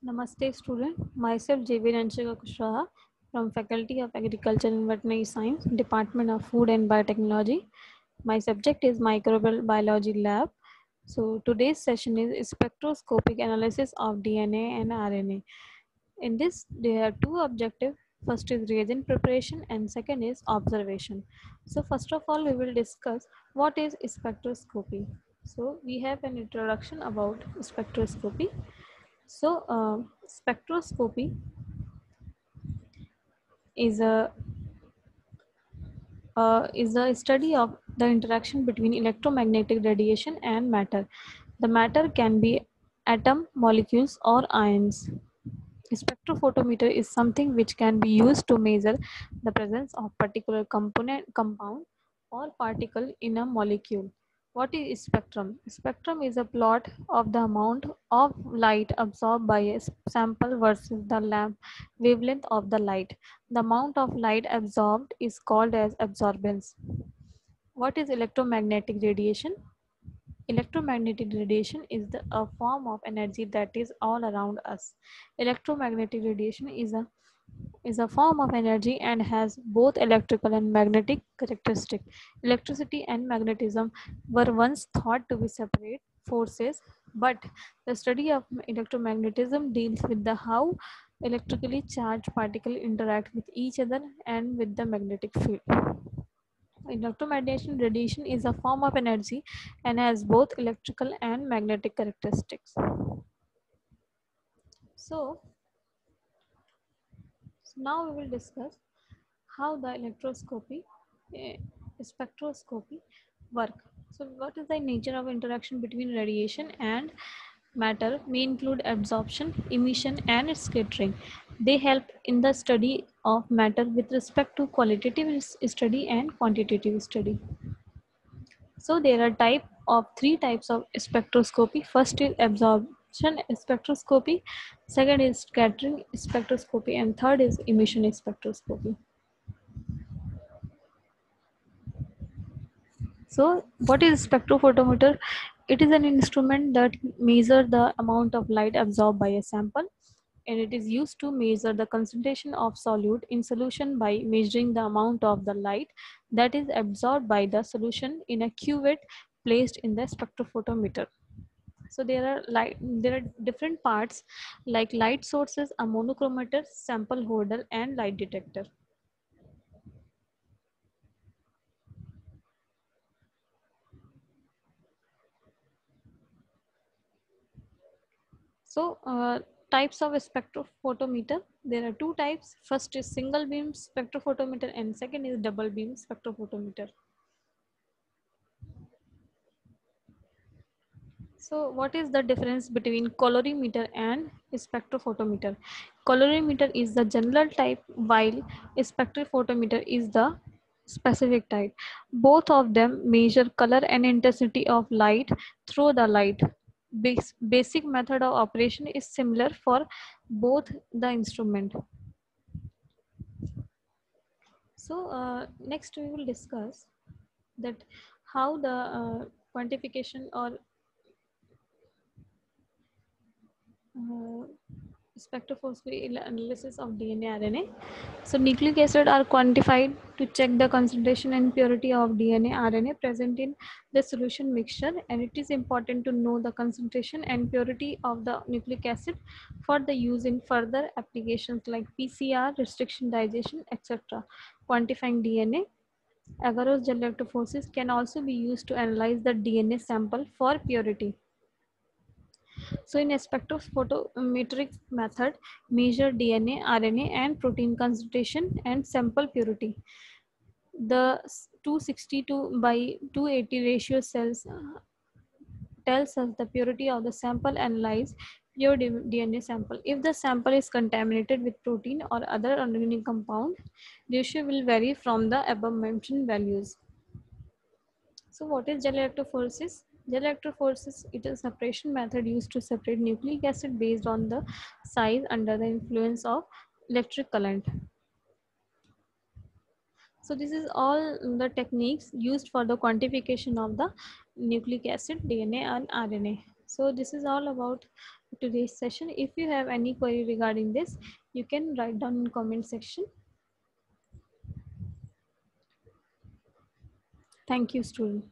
Namaste student, myself JV Ranchika Kushwaha from Faculty of Agriculture and Veterinary Science, Department of Food and Biotechnology. My subject is Microbial Biology Lab. So today's session is spectroscopic analysis of DNA and RNA. In this, there are two objectives. First is reagent preparation and second is observation. So first of all, we will discuss what is spectroscopy. So we have an introduction about spectroscopy. So, spectroscopy is a study of the interaction between electromagnetic radiation and matter. The matter can be atom, molecules, or ions. Spectrophotometer is something which can be used to measure the presence of particular compound or particle in a molecule. What is spectrum? Spectrum is a plot of the amount of light absorbed by a sample versus the wavelength of the light. The amount of light absorbed is called as absorbance. What is electromagnetic radiation? Electromagnetic radiation is a form of energy that is all around us. Electromagnetic radiation is a form of energy and has both electrical and magnetic characteristics. Electricity and magnetism were once thought to be separate forces, but the study of electromagnetism deals with the how electrically charged particles interact with each other and with the magnetic field. Electromagnetic radiation is a form of energy and has both electrical and magnetic characteristics. So, now we will discuss how the eh, spectroscopy work. So what is the nature of interaction between radiation and matter may include absorption, emission and scattering. They help in the study of matter with respect to qualitative study and quantitative study. So there are three types of spectroscopy. First is absorption spectroscopy, second is scattering spectroscopy, and third is emission spectroscopy. So what is spectrophotometer? It is an instrument that measures the amount of light absorbed by a sample, and it is used to measure the concentration of solute in solution by measuring the amount of the light that is absorbed by the solution in a cuvette placed in the spectrophotometer. So there are different parts like light sources, a monochromator, sample holder, and light detector. So types of spectrophotometer. There are two types. First is single beam spectrophotometer and second is double beam spectrophotometer. So what is the difference between colorimeter and spectrophotometer? Colorimeter is the general type while spectrophotometer is the specific type. Both of them measure color and intensity of light through the light. Basic method of operation is similar for both the instrument. So next we will discuss that how the quantification or uh, spectrophotometry analysis of DNA RNA. So nucleic acid are quantified to check the concentration and purity of DNA RNA present in the solution mixture, and it is important to know the concentration and purity of the nucleic acid for the use in further applications like PCR, restriction digestion, etc. Quantifying DNA agarose gel electrophoresis can also be used to analyze the DNA sample for purity. So in spectrophotometric method, measure DNA, RNA and protein concentration and sample purity. The 262 by 280 ratio cells tells us the purity of the sample analyzed pure DNA sample. If the sample is contaminated with protein or other organic compound, ratio will vary from the above mentioned values. So what is gel electrophoresis? Gel electrophoresis is a separation method used to separate nucleic acid based on the size under the influence of electric current. So this is all the techniques used for the quantification of the nucleic acid, DNA and RNA. So this is all about today's session. If you have any query regarding this, you can write down in comment section. Thank you, student.